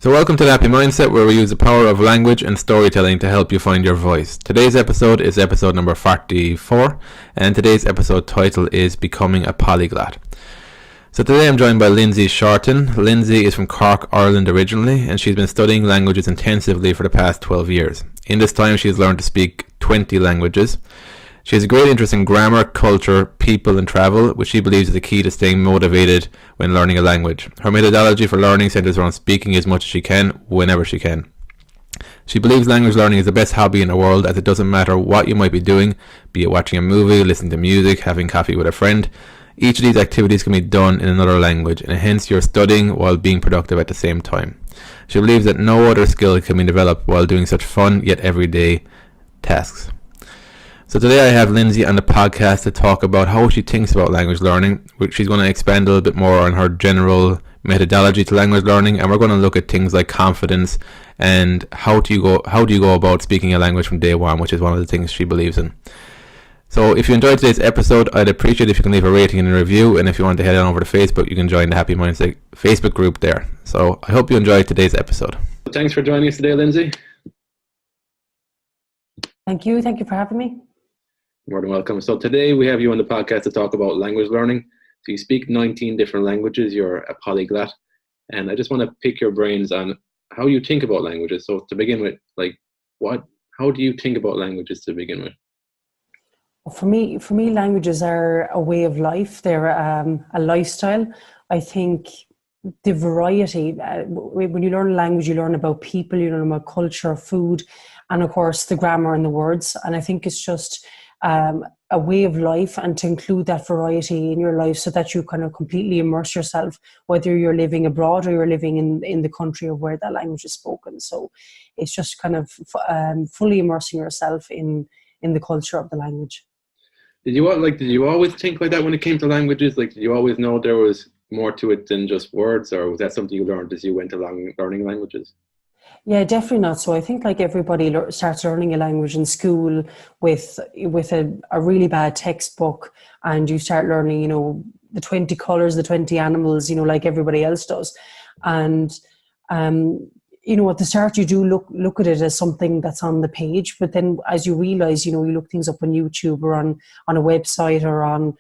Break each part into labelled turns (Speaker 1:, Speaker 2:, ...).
Speaker 1: So welcome to the Happy Mindset, where we use the power of language and storytelling to help you find your voice. Today's episode is episode number 44, and today's episode title is Becoming a Polyglot. So today I'm joined by Lindsay Shorten. Lindsay is from Cork, Ireland originally, and she's been studying languages intensively for the past 12 years. In this time she's learned to speak 20 languages. She has a great interest in grammar, culture, people and travel, which she believes is the key to staying motivated when learning a language. Her methodology for learning centers around speaking as much as she can, whenever she can. She believes language learning is the best hobby in the world, as it doesn't matter what you might be doing, be it watching a movie, listening to music, having coffee with a friend. Each of these activities can be done in another language, and hence you're studying while being productive at the same time. She believes that no other skill can be developed while doing such fun yet everyday tasks. So today I have Lindsay on the podcast to talk about how she thinks about language learning. She's going to expand a little bit more on her general methodology to language learning, and we're going to look at things like confidence and how do you go about speaking a language from day one, which is one of the things she believes in. So if you enjoyed today's episode, I'd appreciate if you can leave a rating and a review, and if you want to head on over to Facebook, you can join the Happy Mindset Facebook group there. So I hope you enjoyed today's episode.
Speaker 2: Thanks for joining us today, Lindsay.
Speaker 3: Thank you for having me.
Speaker 2: More than welcome. So today we have you on the podcast to talk about language learning. So you speak 19 different languages, you're a polyglot, and I just want to pick your brains on how you think about languages. So to begin with, how do you think about languages to begin with?
Speaker 3: For me, languages are a way of life. They're a lifestyle. I think the variety, when you learn a language, you learn about people, you learn about culture, food, and of course the grammar and the words. And I think it's just a way of life, and to include that variety in your life so that you kind of completely immerse yourself, whether you're living abroad or you're living in the country of where that language is spoken. So it's just kind of fully immersing yourself in the culture of the language.
Speaker 2: Did you always think like that when it came to languages? Like, did you always know there was more to it than just words, or was that something you learned as you went along learning languages?
Speaker 3: Yeah, definitely not. So I think like everybody starts learning a language in school with a really bad textbook, and you start learning, the 20 colors, the 20 animals, like everybody else does. And, at the start you do look at it as something that's on the page, but then as you realize, you look things up on YouTube or on a website or on,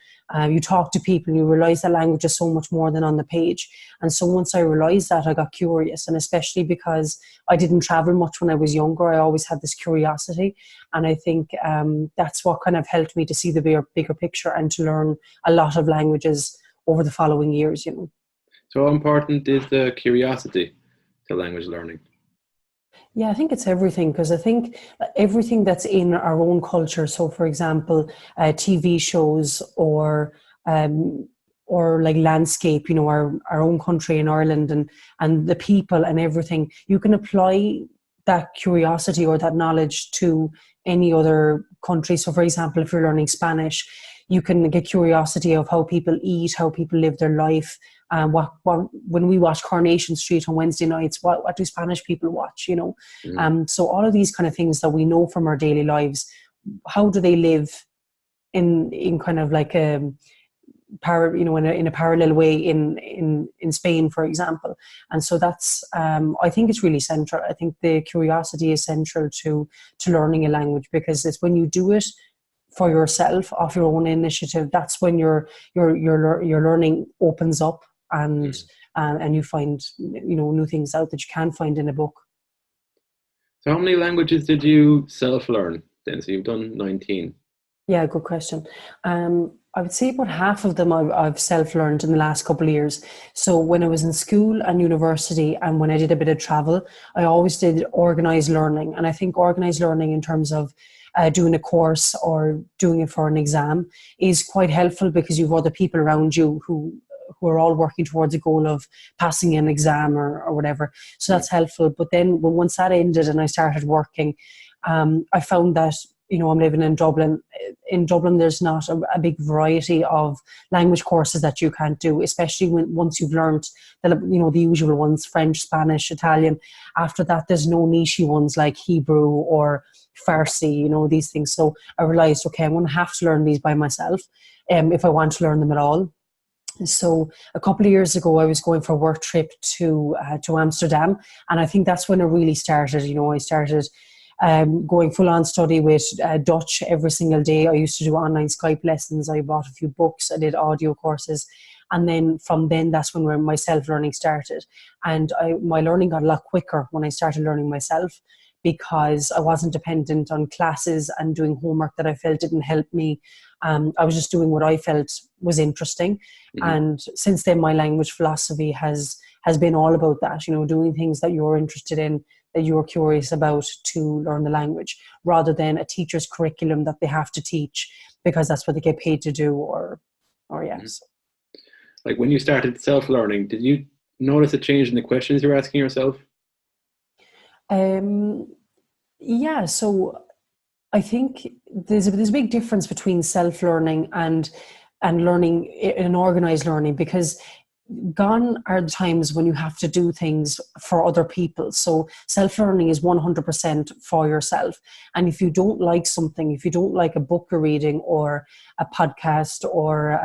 Speaker 3: you talk to people, and you realize that language is so much more than on the page. And so once I realized that, I got curious, and especially because I didn't travel much when I was younger, I always had this curiosity. And I think that's what kind of helped me to see the bigger picture and to learn a lot of languages over the following years,
Speaker 2: So how important is the curiosity to language learning?
Speaker 3: Yeah, I think it's everything, because I think everything that's in our own culture. So, for example, TV shows or like landscape, our own country in Ireland and the people and everything, you can apply that curiosity or that knowledge to any other country. So, for example, if you're learning Spanish, you can get curiosity of how people eat, how people live their life. What when we watch Coronation Street on Wednesday nights, what do Spanish people watch? So all of these kind of things that we know from our daily lives, how do they live in kind of like a in a parallel way in Spain, for example. And so that's I think it's really central. I think the curiosity is central to learning a language, because it's when you do it for yourself, off your own initiative, that's when your learning opens up, and you find new things out that you can't find in a book.
Speaker 2: So how many languages did you self-learn then? So you've done 19.
Speaker 3: Yeah, good question. I would say about half of them I've self-learned in the last couple of years. So when I was in school and university, and when I did a bit of travel, I always did organised learning. And I think organised learning in terms of doing a course or doing it for an exam is quite helpful, because you've other people around you who are all working towards a goal of passing an exam or whatever. So that's helpful. But then once that ended and I started working, I found that, I'm living in Dublin. In Dublin, there's not a big variety of language courses that you can't do, especially once you've learned the usual ones, French, Spanish, Italian. After that, there's no niche ones like Hebrew or Farsi, these things. So I realized, okay, I'm going to have to learn these by myself if I want to learn them at all. So a couple of years ago, I was going for a work trip to Amsterdam, and I think that's when it really started. I started going full on study with Dutch every single day. I used to do online Skype lessons. I bought a few books. I did audio courses. And then from then, that's when my self-learning started. And my learning got a lot quicker when I started learning myself, because I wasn't dependent on classes and doing homework that I felt didn't help me. I was just doing what I felt was interesting.
Speaker 2: Mm-hmm.
Speaker 3: And since then, my language philosophy has been all about that, doing things that you're interested in, that you're curious about, to learn the language, rather than a teacher's curriculum that they have to teach because that's what they get paid to do, or yes.
Speaker 2: Like when you started self-learning, did you notice a change in the questions you're asking yourself?
Speaker 3: Yeah, so I think there's a big difference between self-learning and learning in organized learning, because gone are the times when you have to do things for other people. So self-learning is 100% for yourself. And if you don't like something, if you don't like a book you're reading, or a podcast, or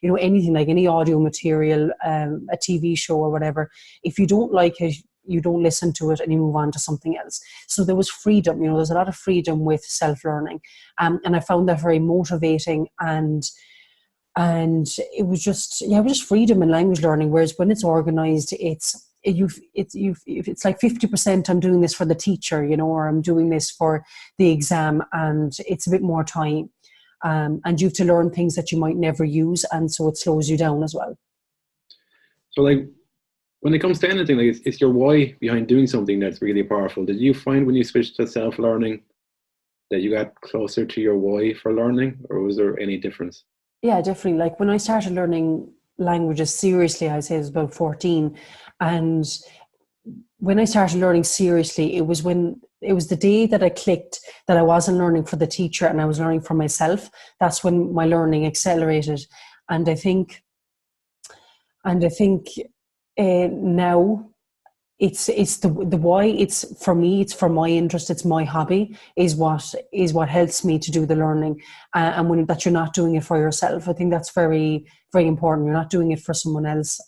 Speaker 3: anything, like any audio material, a TV show or whatever, if you don't like it, you don't listen to it and you move on to something else. So there was freedom, there's a lot of freedom with self-learning. And I found that very motivating, and it was just freedom in language learning. Whereas when it's organized, it's like 50% I'm doing this for the teacher, or I'm doing this for the exam, and it's a bit more time. And you have to learn things that you might never use, and so it slows you down as well.
Speaker 2: So like, when it comes to anything, like it's your why behind doing something that's really powerful. Did you find when you switched to self-learning that you got closer to your why for learning, or was there any difference?
Speaker 3: Yeah, definitely. Like when I started learning languages seriously, I'd say I was about 14. And when I started learning seriously, it was the day that I clicked that I wasn't learning for the teacher and I was learning for myself. That's when my learning accelerated. And I think now it's the why. It's for me, it's for my interest, it's my hobby, is what helps me to do the learning. And when that you're not doing it for yourself, I think that's very, very important. You're not doing it for someone else.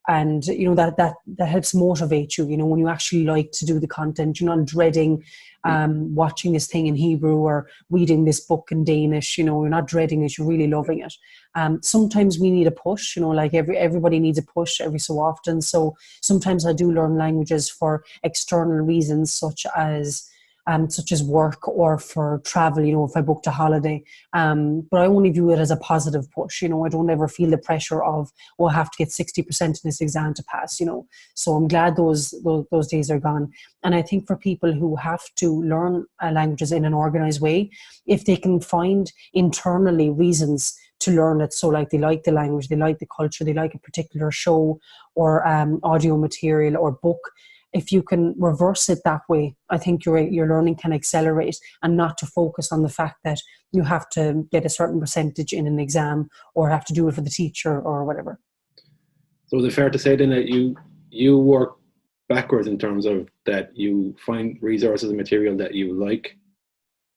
Speaker 3: And that helps motivate you, when you actually like to do the content. You're not dreading watching this thing in Hebrew or reading this book in Danish. You're not dreading it, you're really loving it. Sometimes we need a push, like everybody needs a push every so often. So sometimes I do learn languages for external reasons, such as work or for travel, if I booked a holiday. But I only view it as a positive push. I don't ever feel the pressure of, I have to get 60% in this exam to pass, So I'm glad those days are gone. And I think for people who have to learn languages in an organized way, if they can find internally reasons to learn it, so like they like the language, they like the culture, they like a particular show or audio material or book, if you can reverse it that way, I think your learning can accelerate, and not to focus on the fact that you have to get a certain percentage in an exam or have to do it for the teacher or whatever.
Speaker 2: So is it fair to say then that you work backwards in terms of that you find resources and material that you like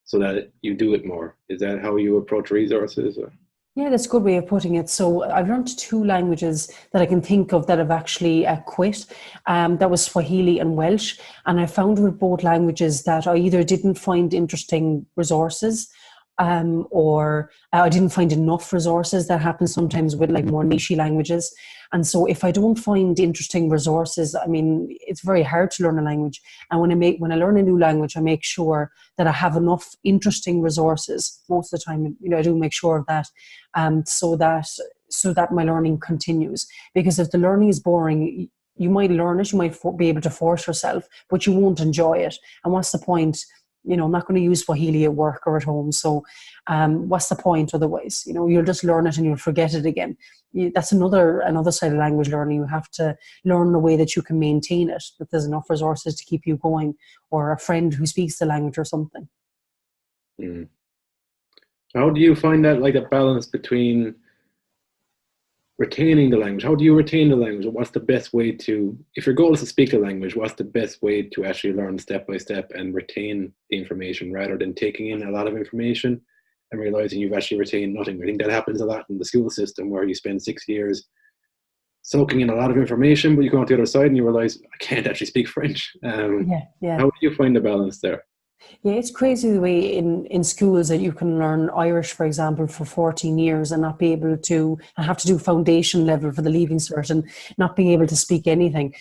Speaker 2: so that you do it more? Is that how you approach resources? Or?
Speaker 3: Yeah, that's a good way of putting it. So I've learned 2 languages that I can think of that I've actually quit. That was Swahili and Welsh. And I found with both languages that I either didn't find interesting resources, or I didn't find enough resources. That happens sometimes with like more niche languages. And so if I don't find interesting resources, I mean, it's very hard to learn a language. And when I learn a new language, I make sure that I have enough interesting resources. Most of the time, I do make sure of that, so that my learning continues. Because if the learning is boring, you might learn it, you might be able to force yourself, but you won't enjoy it. And what's the point? I'm not going to use Swahili at work or at home. So what's the point otherwise? You'll just learn it and you'll forget it again. That's another side of language learning. You have to learn the way that you can maintain it, that there's enough resources to keep you going, or a friend who speaks the language or something.
Speaker 2: Mm. How do you find that, like, a balance between retaining the language? How do you retain the language? What's the best way to, if your goal is to speak the language, what's the best way to actually learn step by step and retain the information rather than taking in a lot of information and realizing you've actually retained nothing. I think that happens a lot in the school system, where you spend 6 years soaking in a lot of information, but you come out the other side and you realize, I can't actually speak French.
Speaker 3: Yeah.
Speaker 2: How do you find the balance there?
Speaker 3: Yeah, it's crazy the way in schools that you can learn Irish, for example, for 14 years and not be able to, and have to do foundation level for the Leaving Cert and not being able to speak anything.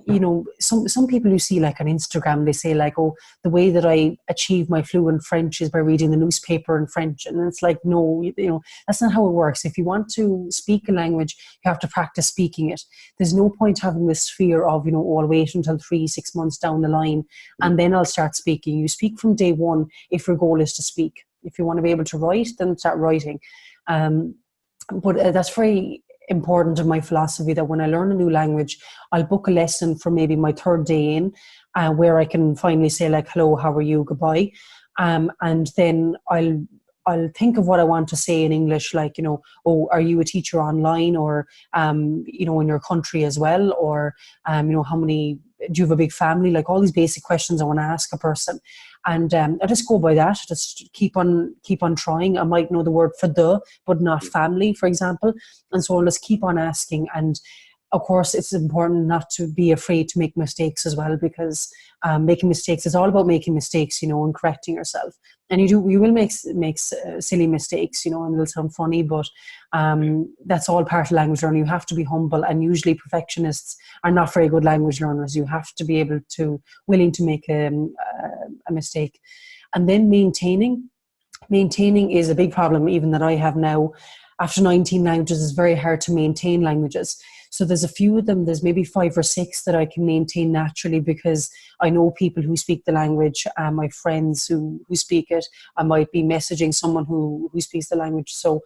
Speaker 3: You know, some people you see like on Instagram, they say like, oh, the way that I achieve my fluent French is by reading the newspaper in French. And it's like, no, you know, that's not how it works. If you want to speak a language, you have to practice speaking it. There's no point having this fear of, you know, oh, I'll wait until 3-6 months down the line and then I'll start speaking. You speak from day one if your goal is to speak. If you want to be able to write, then start writing. But that's very important in my philosophy, that when I learn a new language, I'll book a lesson for maybe my third day in, where I can finally say like, hello, how are you, goodbye. And then I'll think of what I want to say in English, like, you know, oh, are you a teacher online, or, you know, in your country as well, or, you know, do you have a big family? Like all these basic questions I want to ask a person. And I just go by that, just keep on trying. I might know the word for but not family, for example. And so I'll just keep on asking. And of course, it's important not to be afraid to make mistakes as well, because making mistakes is all about making mistakes, you know, and correcting yourself. And you will make silly mistakes, you know, and they'll sound funny, but that's all part of language learning. You have to be humble, and usually perfectionists are not very good language learners. You have to be willing to make a mistake. And then maintaining is a big problem, even that I have now. After 19 languages, it's very hard to maintain languages. So there's a few of them, there's maybe 5 or 6 that I can maintain naturally, because I know people who speak the language, my friends who speak it. I might be messaging someone who speaks the language. So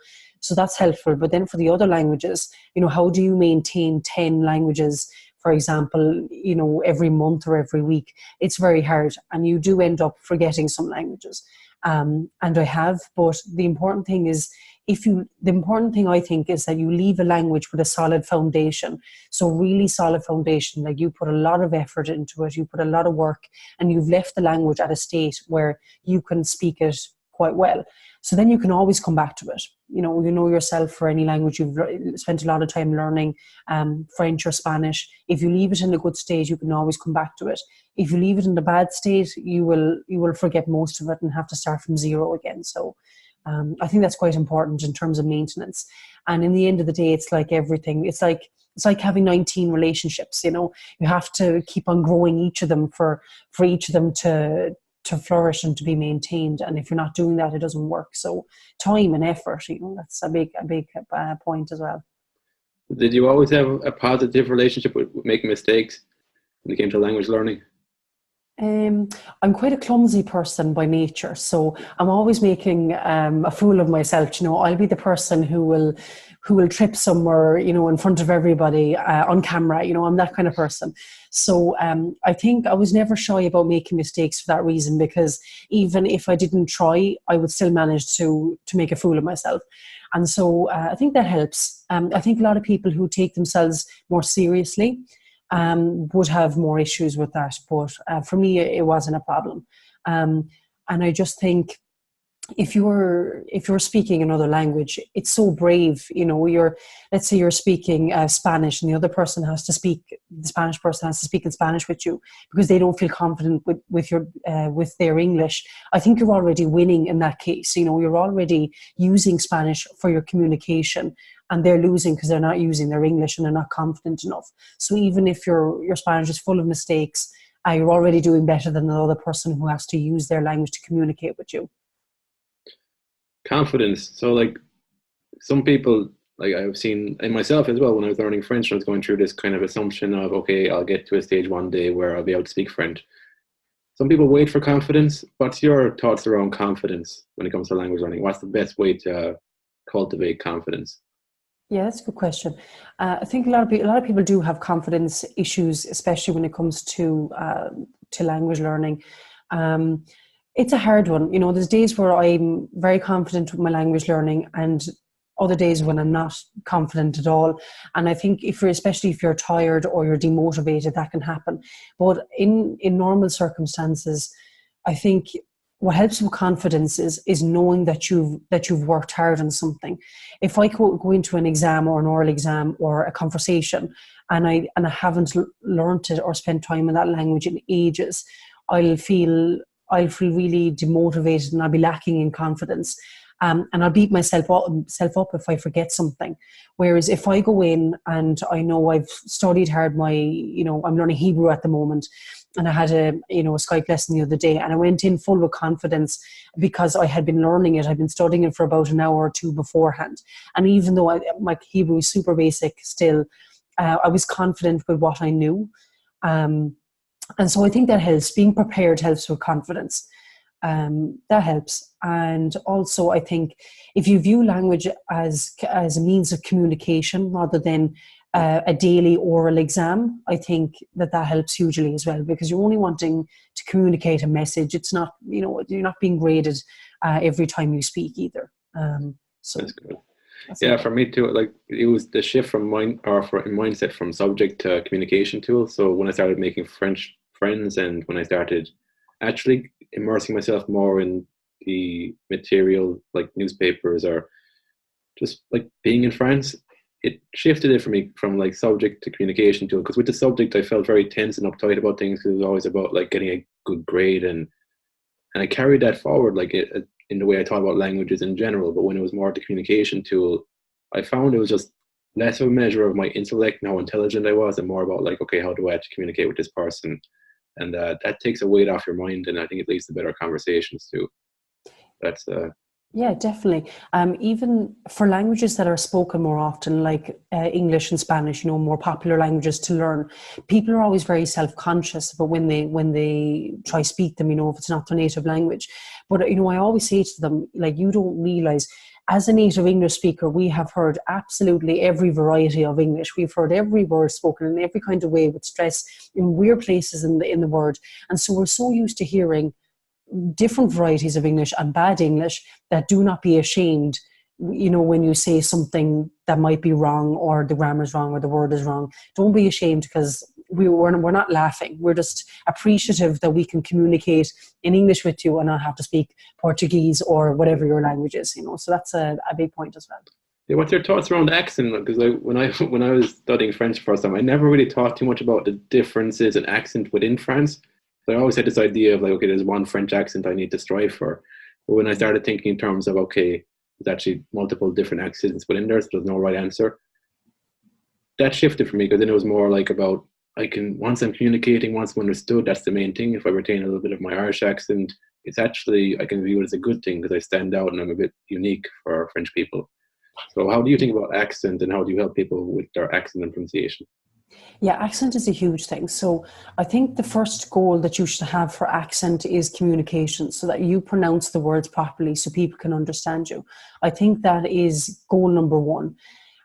Speaker 3: that's helpful. But then for the other languages, you know, how do you maintain 10 languages, for example, you know, every month or every week? It's very hard, and you do end up forgetting some languages. And I have, but the important thing is, the important thing I think is that you leave a language with a solid foundation. So really solid foundation, like you put a lot of effort into it, you put a lot of work, and you've left the language at a state where you can speak it quite well. So then you can always come back to it. You know yourself for any language you've spent a lot of time learning, French or Spanish. If you leave it in a good state, you can always come back to it. If you leave it in a bad state, you will forget most of it and have to start from zero again. So I think that's quite important in terms of maintenance. And in the end of the day, it's like everything. It's like having 19 relationships. You know, you have to keep on growing each of them for each of them to flourish and to be maintained. And if you're not doing that, it doesn't work. So time and effort, you know, that's a big point as well.
Speaker 2: Did you always have a positive relationship with making mistakes when it came to language learning?
Speaker 3: I'm quite a clumsy person by nature, so I'm always making a fool of myself. You know, I'll be the person who will trip somewhere, you know, in front of everybody on camera. You know, I'm that kind of person. So I think I was never shy about making mistakes for that reason, because even if I didn't try, I would still manage to make a fool of myself. And so I think that helps. I think a lot of people who take themselves more seriously would have more issues with that, but for me it wasn't a problem. And I just think if you're speaking another language, it's so brave. You know, let's say you're speaking Spanish, and the Spanish person has to speak in Spanish with you because they don't feel confident with their English. I think you're already winning in that case. You know, you're already using Spanish for your communication, and they're losing because they're not using their English and they're not confident enough. So even if your Spanish is full of mistakes, you're already doing better than the other person who has to use their language to communicate with you.
Speaker 2: Confidence. So like some people, like I've seen in myself as well, when I was learning French, I was going through this kind of assumption of, okay, I'll get to a stage one day where I'll be able to speak French. Some people wait for confidence. What's your thoughts around confidence when it comes to language learning? What's the best way to cultivate confidence?
Speaker 3: Yeah, that's a good question. I think a lot of people do have confidence issues, especially when it comes to language learning. It's a hard one. You know, there's days where I'm very confident with my language learning, and other days when I'm not confident at all. And I think especially if you're tired or you're demotivated, that can happen. But in normal circumstances, I think what helps with confidence is knowing that you've worked hard on something. If I go into an exam or an oral exam or a conversation and I haven't learned it or spent time in that language in ages, I'll feel really demotivated and I'll be lacking in confidence. And I'll beat myself up if I forget something. Whereas if I go in and I know I've studied hard, I'm learning Hebrew at the moment, and I had a Skype lesson the other day, and I went in full with confidence because I had been learning it. I'd been studying it for about an hour or two beforehand. And even though my Hebrew is super basic still, I was confident with what I knew. And so I think that helps. Being prepared helps with confidence. That helps. And also I think if you view language as a means of communication rather than a daily oral exam, I think that helps hugely as well, because you're only wanting to communicate a message. It's not, you're not being graded every time you speak either. So
Speaker 2: that's good. Yeah, for me too, like it was the shift from mindset from subject to communication tool. So when I started making French friends and when I started actually immersing myself more in the material like newspapers or just like being in France, it shifted it for me from like subject to communication tool. Because with the subject I felt very tense and uptight about things because it was always about like getting a good grade, and I carried that forward like in the way I thought about languages in general. But when it was more the communication tool, I found it was just less of a measure of my intellect and how intelligent I was, and more about like, okay, how do I actually communicate with this person? And that takes a weight off your mind, and I think it leads to better conversations too. That's
Speaker 3: yeah, definitely. Even for languages that are spoken more often, like English and Spanish, more popular languages to learn, people are always very self-conscious about when they try speak them, if it's not their native language. But I always say to them, like, you don't realize, as a native English speaker, we have heard absolutely every variety of English. We've heard every word spoken in every kind of way, with stress in weird places in the word. And so we're so used to hearing different varieties of English and bad English that do not be ashamed, when you say something that might be wrong or the grammar is wrong or the word is wrong. Don't be ashamed, because we're not laughing. We're just appreciative that we can communicate in English with you and not have to speak Portuguese or whatever your language is, So that's a big point as well.
Speaker 2: Yeah, what's your thoughts around accent? Because when I was studying French for the first time, I never really thought too much about the differences in accent within France. So I always had this idea of like, okay, there's one French accent I need to strive for. But when I started thinking in terms of, okay, there's actually multiple different accents within there, so there's no right answer, that shifted for me, because then it was more like about, once I'm communicating, once I'm understood, that's the main thing. If I retain a little bit of my Irish accent, it's actually, I can view it as a good thing because I stand out and I'm a bit unique for French people. So how do you think about accent, and how do you help people with their accent and pronunciation?
Speaker 3: Yeah, accent is a huge thing. So I think the first goal that you should have for accent is communication, so that you pronounce the words properly so people can understand you. I think that is goal number one.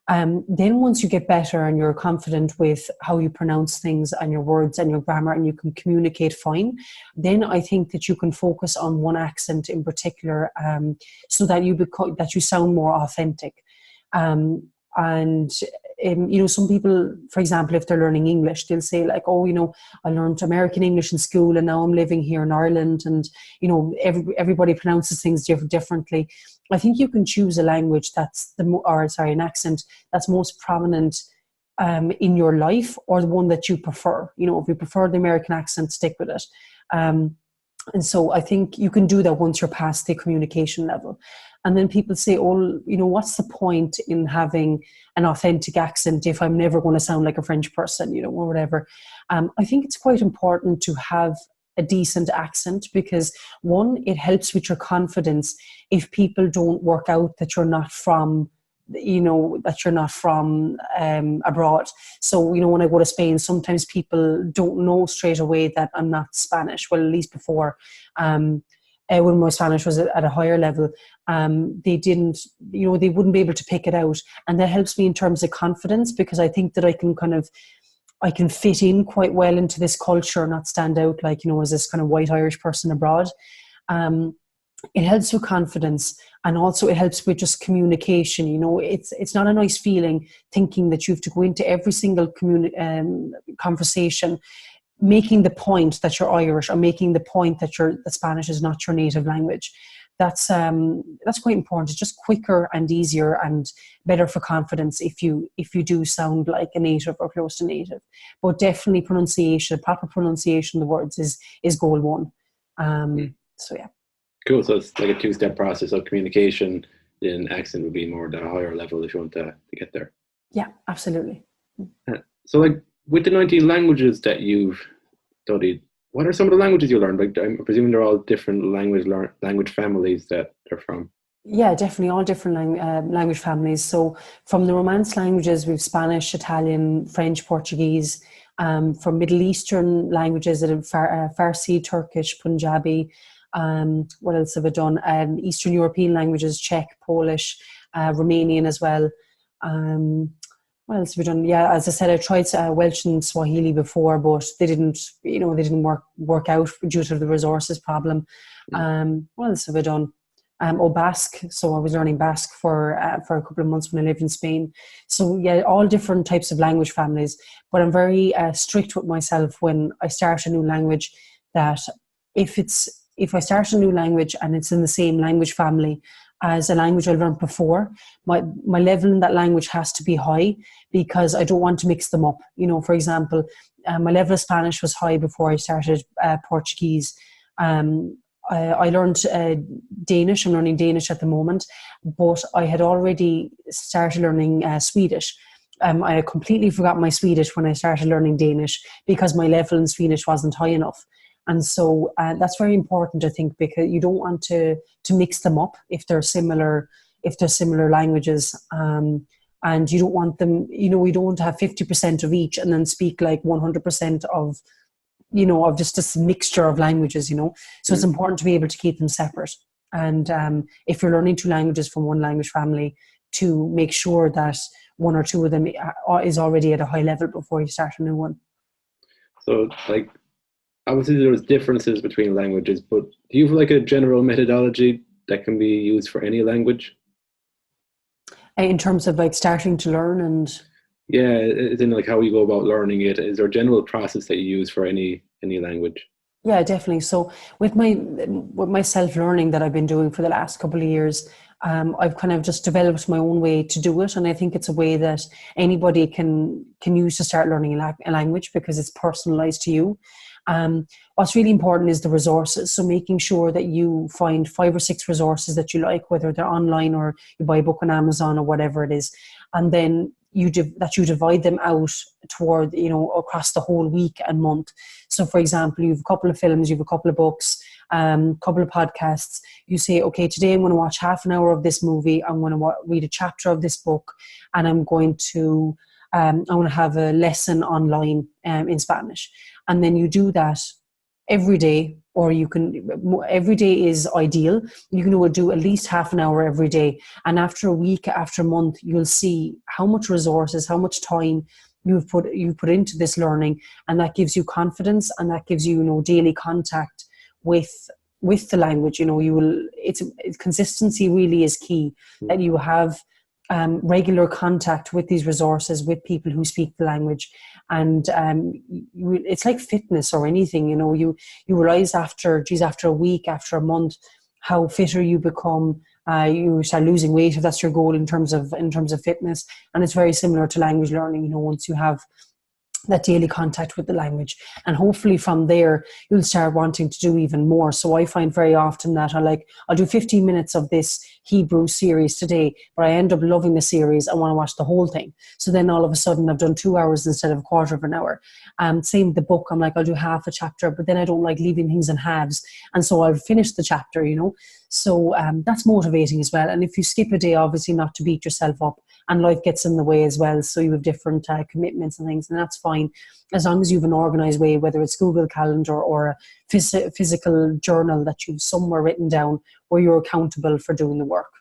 Speaker 3: Then once you get better and you're confident with how you pronounce things and your words and your grammar, and you can communicate fine, then I think that you can focus on one accent in particular, so that you sound more authentic. Some people, for example, if they're learning English, they'll say like, oh, I learned American English in school and now I'm living here in Ireland, and everybody pronounces things differently. I think you can choose a language an accent that's most prominent in your life, or the one that you prefer. If you prefer the American accent, stick with it. And so I think you can do that once you're past the communication level. And then people say, oh, what's the point in having an authentic accent if I'm never going to sound like a French person, or whatever. I think it's quite important to have a decent accent, because one, it helps with your confidence if people don't work out that you're not from abroad. So, when I go to Spain, sometimes people don't know straight away that I'm not Spanish. Well, at least before, when my Spanish was at a higher level, they wouldn't be able to pick it out. And that helps me in terms of confidence, because I think that I can fit in quite well into this culture, not stand out like, as this kind of white Irish person abroad. It helps with confidence, and also it helps with just communication. It's not a nice feeling thinking that you have to go into every single conversation making the point that you're Irish, or making the point that that Spanish is not your native language. That's quite important. It's just quicker and easier and better for confidence if you do sound like a native or close to native. But definitely pronunciation, proper pronunciation of the words is goal one. So yeah.
Speaker 2: Cool. So it's like a two-step process. So communication, then accent would be more the higher level if you want to get there.
Speaker 3: Yeah, absolutely.
Speaker 2: So like with the 19 languages that you've studied, what are some of the languages you learned? Like, I'm presuming they're all different language families that they're from.
Speaker 3: Yeah, definitely all different language families. So from the Romance languages, we've Spanish, Italian, French, Portuguese. From Middle Eastern languages, that have Farsi, Turkish, Punjabi. What else have I done? Eastern European languages, Czech, Polish, Romanian as well. What else have we done? Yeah, as I said, I tried Welsh and Swahili before, but they didn't work out due to the resources problem. What else have I done? Basque. So I was learning Basque for a couple of months when I lived in Spain. So yeah, all different types of language families. But I'm very strict with myself when I start a new language, that if I start a new language and it's in the same language family as a language I learned before, my level in that language has to be high, because I don't want to mix them up. For example, my level of Spanish was high before I started Portuguese. I learned Danish. I'm learning Danish at the moment, but I had already started learning Swedish. I completely forgot my Swedish when I started learning Danish, because my level in Swedish wasn't high enough. And so that's very important, I think, because you don't want to mix them up if they're similar languages, and you don't want them. You don't want to have 50% of each and then speak like 100% of just this mixture of languages. So it's important to be able to keep them separate. And if you're learning two languages from one language family, to make sure that one or two of them is already at a high level before you start a new one.
Speaker 2: So like, obviously there's differences between languages, but do you have like a general methodology that can be used for any language?
Speaker 3: In terms of like starting to learn and...
Speaker 2: Yeah, it's in like how you go about learning it. Is there a general process that you use for any language?
Speaker 3: Yeah, definitely. So with my self-learning that I've been doing for the last couple of years, I've kind of just developed my own way to do it. And I think it's a way that anybody can use to start learning a language, because it's personalized to you. What's really important is the resources. So making sure that you find 5 or 6 resources that you like, whether they're online or you buy a book on Amazon or whatever it is. And then you divide them out toward, across the whole week and month. So for example, you have a couple of films, you have a couple of books, couple of podcasts. You say, okay, today I'm going to watch half an hour of this movie. I'm going to read a chapter of this book, and I'm going to have a lesson online in Spanish. And then you do that every day, or every day is ideal. You can do at least half an hour every day. And after a week, after a month, you'll see how much resources, how much time you've put into this learning. And that gives you confidence, and that gives you, daily contact with the language. Consistency really is key, that you have regular contact with these resources, with people who speak the language. And it's like fitness or anything, you realize after a week, after a month, how fitter you become. You start losing weight if that's your goal in terms of fitness. And it's very similar to language learning, once you have that daily contact with the language, and hopefully from there you'll start wanting to do even more. So I find very often that I'll do 15 minutes of this Hebrew series today, but I end up loving the series. I want to watch the whole thing. So then all of a sudden I've done 2 hours instead of a quarter of an hour. Same with the book. I'm like, I'll do half a chapter, but then I don't like leaving things in halves, and so I'll finish the chapter. So that's motivating as well. And if you skip a day, obviously not to beat yourself up, and life gets in the way as well. So you have different commitments and things, and that's fine, as long as you have an organized way, whether it's Google Calendar or a physical journal that you've somewhere written down where you're accountable for doing the work.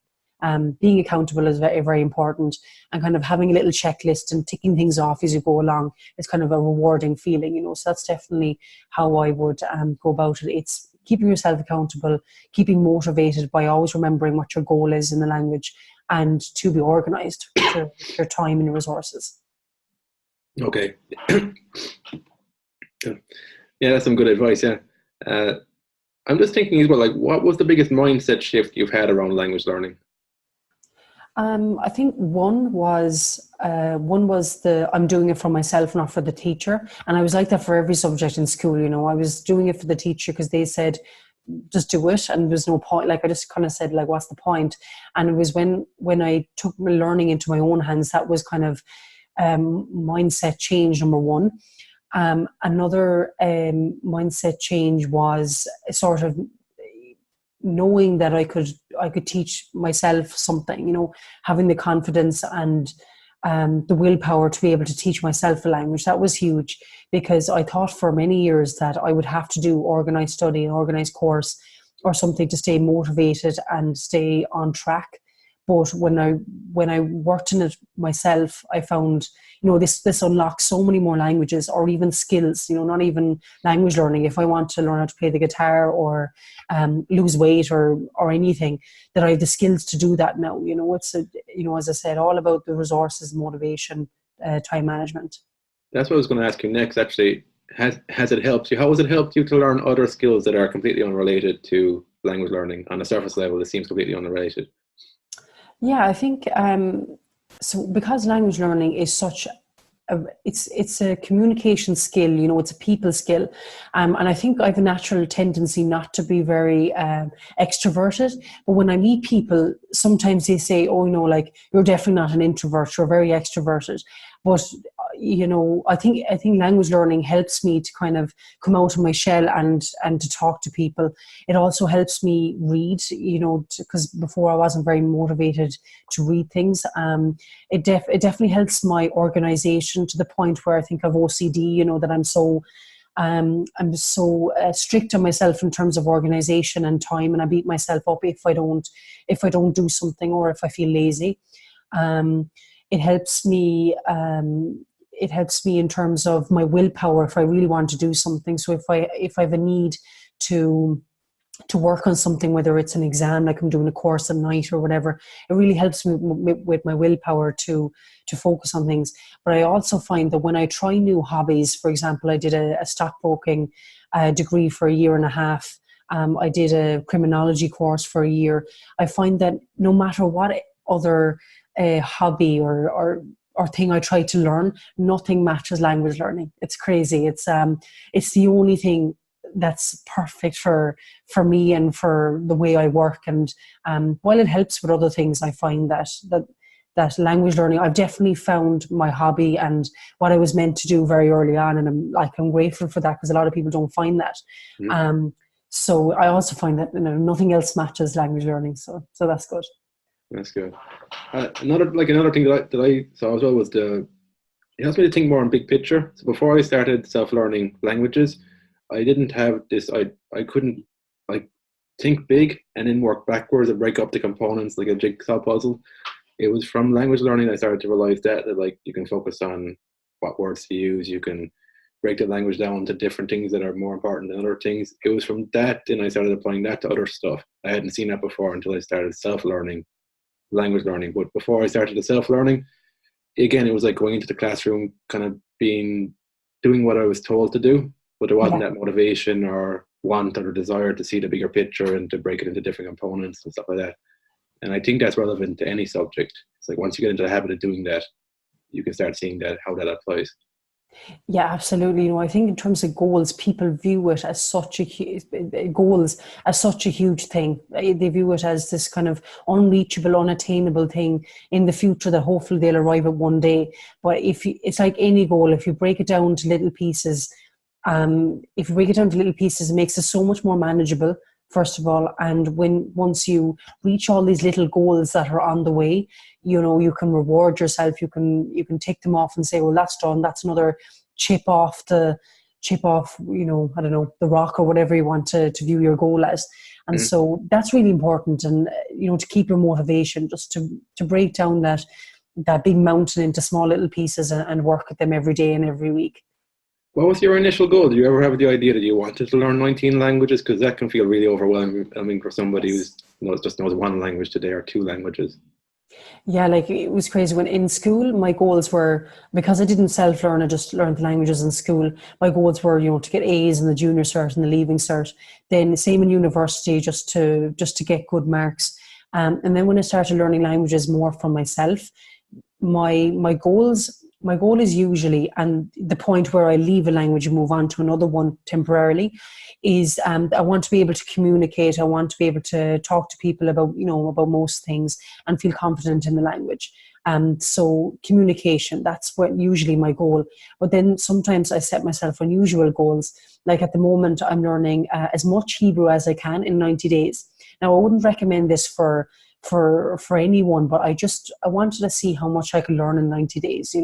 Speaker 3: Being accountable is very, very important, and kind of having a little checklist and ticking things off as you go along is kind of a rewarding feeling, So that's definitely how I would go about it. It's keeping yourself accountable, keeping motivated by always remembering what your goal is in the language, and to be organized with your time and your resources.
Speaker 2: Okay. Yeah, yeah, that's some good advice. Yeah, uh, I'm just thinking as well. Like, what was the biggest mindset shift you've had around language learning?
Speaker 3: I think one was the I'm doing it for myself, not for the teacher, and I was like that for every subject in school. I was doing it for the teacher because they said just do it, and there's no point. Like I just kind of said like, what's the point? And it was when I took my learning into my own hands that was kind of mindset change number one. Another mindset change was sort of knowing that I could teach myself something, having the confidence and the willpower to be able to teach myself a language. That was huge because I thought for many years that I would have to do organized study, an organized course or something to stay motivated and stay on track. But when I worked in it myself, I found, this unlocks so many more languages or even skills, not even language learning. If I want to learn how to play the guitar or lose weight or anything, that I have the skills to do that now. As I said, all about the resources, motivation, time management.
Speaker 2: That's what I was going to ask you next. Actually, has it helped you? How has it helped you to learn other skills that are completely unrelated to language learning? On a surface level, it seems completely unrelated.
Speaker 3: Yeah, I think so because language learning is such it's a communication skill, it's a people skill, and I think I have a natural tendency not to be very extroverted. But when I meet people, sometimes they say, "Oh, like you're definitely not an introvert. You're very extroverted." But I think language learning helps me to kind of come out of my shell and to talk to people. It also helps me read, because before I wasn't very motivated to read things. It definitely helps my organization to the point where I think of OCD, that I'm so strict on myself in terms of organization and time, and I beat myself up if I don't do something or if I feel lazy. It helps me. It helps me in terms of my willpower if I really want to do something. So if I have a need to work on something, whether it's an exam, like I'm doing a course at night or whatever, it really helps me with my willpower to focus on things. But I also find that when I try new hobbies, for example, I did a stockbroking degree for a year and a half. I did a criminology course for a year. I find that no matter what other hobby or thing I try to learn, nothing matches language learning. It's crazy. It's the only thing that's perfect for me and for the way I work. And while it helps with other things, I find that language learning, I've definitely found my hobby and what I was meant to do very early on, and I'm grateful for that because a lot of people don't find that.
Speaker 2: Mm.
Speaker 3: So I also find that nothing else matches language learning. So that's good.
Speaker 2: That's good. Another thing that I saw as well was it helps me to think more on big picture. So before I started self-learning languages, I didn't have this. I couldn't like think big and then work backwards and break up the components like a jigsaw puzzle. It was from language learning I started to realize that like you can focus on what words to use. You can break the language down to different things that are more important than other things. It was from that then I started applying that to other stuff. I hadn't seen that before until I started self-learning language learning. But before I started the self-learning, again, it was like going into the classroom, kind of doing what I was told to do, but there wasn't that motivation or want or desire to see the bigger picture and to break it into different components and stuff like that. And I think that's relevant to any subject. It's like once you get into the habit of doing that, you can start seeing how that applies.
Speaker 3: Yeah, absolutely. I think in terms of goals, people view it as such a huge thing. They view it as this kind of unreachable, unattainable thing in the future that hopefully they'll arrive at one day. But it's like any goal, if you break it down to little pieces, it makes it so much more manageable, first of all. And once you reach all these little goals that are on the way, you can reward yourself. You can tick them off and say, well, that's done. That's another chip off, I don't know, the rock or whatever you want to view your goal as. And so that's really important. And, to keep your motivation, just to break down that big mountain into small little pieces and work at them every day and every week.
Speaker 2: What was your initial goal? Did you ever have the idea that you wanted to learn 19 languages? Because that can feel really overwhelming for somebody who's just knows one language today or two languages.
Speaker 3: Yeah, like it was crazy when in school, my goals were, because I didn't self-learn, I just learned the languages in school. My goals were, to get A's in the junior cert and the leaving cert. Then same in university, just to get good marks. And then when I started learning languages more for myself, my goal is usually, and the point where I leave a language and move on to another one temporarily, is I want to be able to communicate. I want to be able to talk to people about most things and feel confident in the language. So communication, that's what usually my goal. But then sometimes I set myself unusual goals. Like at the moment, I'm learning as much Hebrew as I can in 90 days. Now, I wouldn't recommend this for anyone, but I wanted to see how much I could learn in 90 days.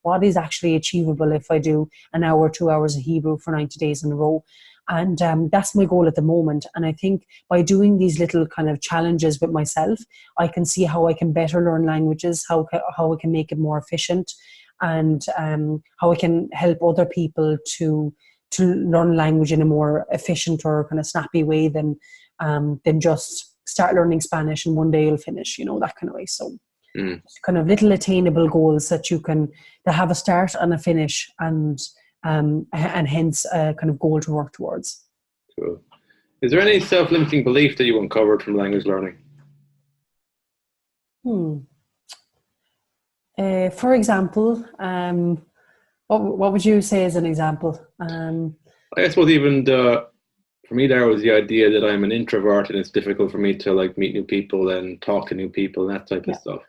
Speaker 3: What is actually achievable if I do an hour, 2 hours of Hebrew for 90 days in a row. And that's my goal at the moment. And I think by doing these little kind of challenges with myself, I can see how I can better learn languages, how I can make it more efficient, and how I can help other people to learn language in a more efficient or kind of snappy way than just start learning Spanish and one day you'll finish, that kind of way. So kind of little attainable goals that have a start and a finish, and hence a kind of goal to work towards.
Speaker 2: Cool. Is there any self-limiting belief that you uncovered from language learning?
Speaker 3: For example, what would you say as an example?
Speaker 2: I suppose even for me, there was the idea that I'm an introvert and it's difficult for me to like meet new people and talk to new people and that type of stuff.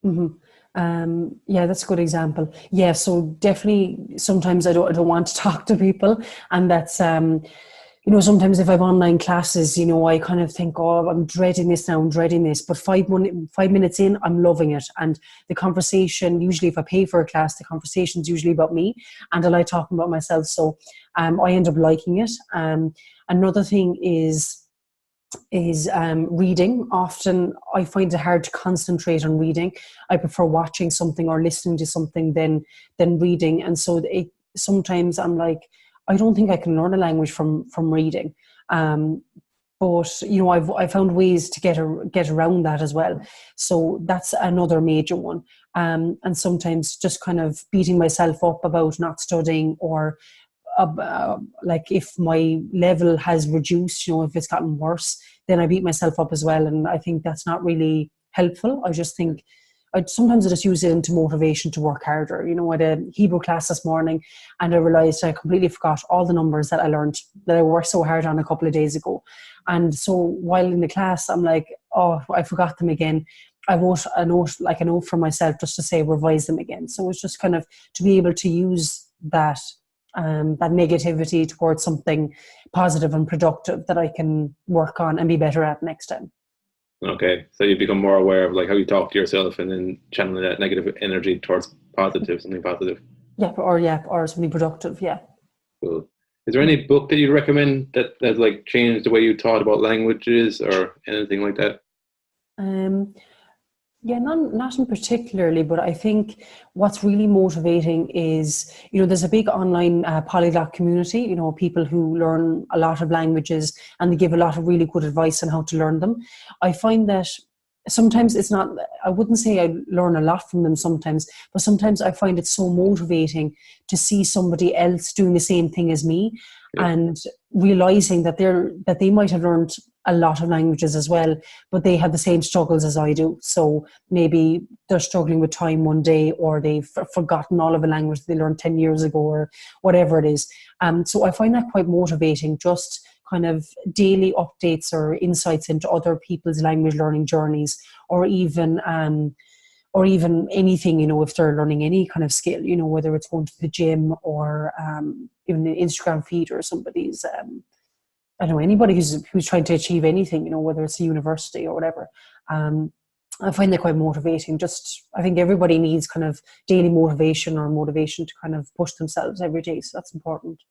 Speaker 3: Mm-hmm. Yeah, that's a good example. Yeah, so definitely sometimes I don't want to talk to people, and that's sometimes if I have online classes, I kind of think, oh, I'm dreading this now, but 5 minutes in, I'm loving it. And the conversation, usually if I pay for a class, the conversation's usually about me, and I like talking about myself, so I end up liking it. Another thing is reading. Often I find it hard to concentrate on reading. I prefer watching something or listening to something than reading. And so sometimes I'm like, I don't think I can learn a language from reading. But I found ways to get around that as well. So that's another major one. And sometimes just kind of beating myself up about not studying, or like if my level has reduced, if it's gotten worse, then I beat myself up as well. And I think that's not really helpful. I just think sometimes I just use it into motivation to work harder. I had a Hebrew class this morning and I realized I completely forgot all the numbers that I learned, that I worked so hard on a couple of days ago. And so while in the class, I'm like, oh, I forgot them again. I wrote a note for myself just to say revise them again. So it's just kind of to be able to use that negativity towards something positive and productive that I can work on and be better at next time.
Speaker 2: Okay, so you become more aware of like how you talk to yourself and then channeling that negative energy towards something positive.
Speaker 3: Or something productive. Yeah.
Speaker 2: Cool. Is there any book that you'd recommend that like changed the way you thought about languages or anything like that?
Speaker 3: Yeah, not in particularly, but I think what's really motivating is, there's a big online polyglot community, people who learn a lot of languages and they give a lot of really good advice on how to learn them. I find that sometimes it's not, I wouldn't say I learn a lot from them sometimes, but sometimes I find it so motivating to see somebody else doing the same thing as me, and realizing that they might have learned a lot of languages as well, but they have the same struggles as I do. So maybe they're struggling with time one day, or they've forgotten all of a language they learned 10 years ago, or whatever it is. So I find that quite motivating, just kind of daily updates or insights into other people's language learning journeys, or even anything, if they're learning any kind of skill, whether it's going to the gym or even an Instagram feed or somebody's, I don't know, anybody who's trying to achieve anything, whether it's a university or whatever. I find that quite motivating. I think everybody needs kind of daily motivation to kind of push themselves every day. So that's important.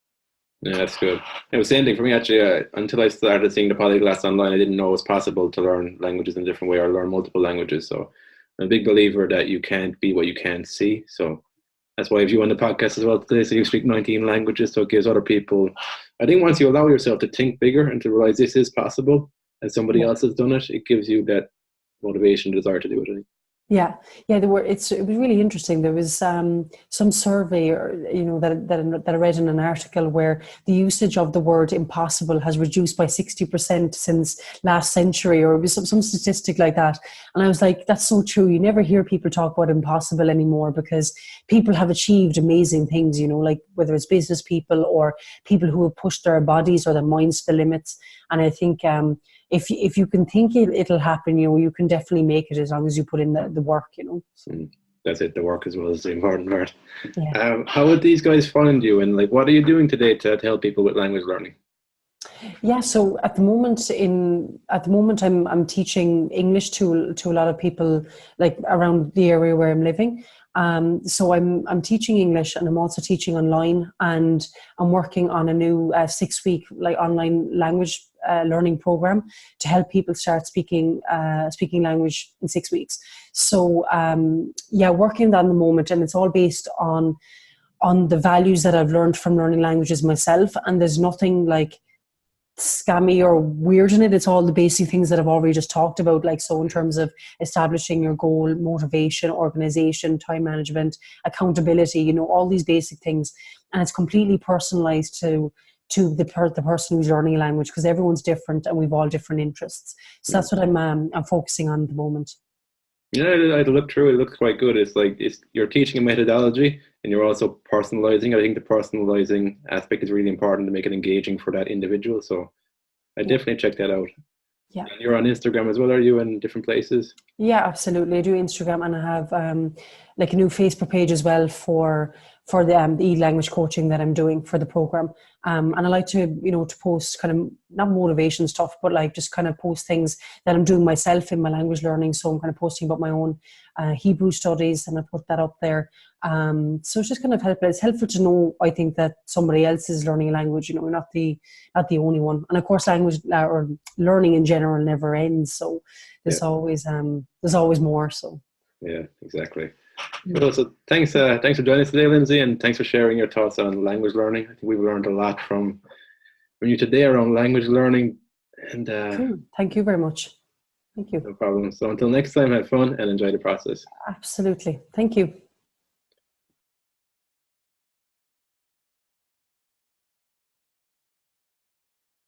Speaker 2: Yeah, that's good. It was the same thing for me actually. Until I started seeing the polyglots online, I didn't know it was possible to learn languages in a different way or learn multiple languages. So I'm a big believer that you can't be what you can't see. So that's why I have you on the podcast as well today. So you speak 19 languages, so it gives other people, I think once you allow yourself to think bigger and to realize this is possible and somebody else has done it, it gives you that motivation, desire to do it. I think.
Speaker 3: Yeah, yeah, there were. It was really interesting. There was some survey, or that I read in an article where the usage of the word impossible has reduced by 60% since last century, or it was some statistic like that. And I was like, that's so true. You never hear people talk about impossible anymore because people have achieved amazing things. Like whether it's business people or people who have pushed their bodies or their minds to the limits. And I think if you can think it'll happen, you can definitely make it as long as you put in the work.
Speaker 2: That's it. The work as well is the important part.
Speaker 3: Yeah.
Speaker 2: How would these guys find you, and like, what are you doing today to help people with language learning?
Speaker 3: Yeah, so at the moment I'm teaching English to a lot of people like around the area where I'm living. So I'm teaching English, and I'm also teaching online, and I'm working on a new 6-week like online language learning program to help people start speaking language in 6 weeks. So yeah, working on that at the moment, and it's all based on the values that I've learned from learning languages myself, and there's nothing like scammy or weird in it. It's all the basic things that I've already just talked about, like so in terms of establishing your goal, motivation, organization, time management, accountability, all these basic things. And it's completely personalized to the person who's learning a language, because everyone's different and we've all different interests. So that's what I'm focusing on at the moment.
Speaker 2: Yeah, I had to look through it. It looks quite good. It's like you're teaching a methodology, and you're also personalizing. I think the personalizing aspect is really important to make it engaging for that individual. So I definitely check that out.
Speaker 3: Yeah.
Speaker 2: And you're on Instagram as well, are you, in different places?
Speaker 3: Yeah, absolutely. I do Instagram, and I have like a new Facebook page as well for the e-language coaching that I'm doing for the program. And I like to to post kind of not motivation stuff, but like just kind of post things that I'm doing myself in my language learning. So I'm kind of posting about my own Hebrew studies, and I put that up there. So it's just kind of helpful. It's helpful to know, I think, that somebody else is learning a language. We're not the only one. And of course, language or learning in general never ends. So there's always more. So
Speaker 2: yeah, exactly. Well, so thanks for joining us today, Lindsay, and thanks for sharing your thoughts on language learning. I think we've learned a lot from you today around language learning. And
Speaker 3: cool. Thank you very much. Thank you.
Speaker 2: No problem. So until next time, have fun and enjoy the process.
Speaker 3: Absolutely. Thank you.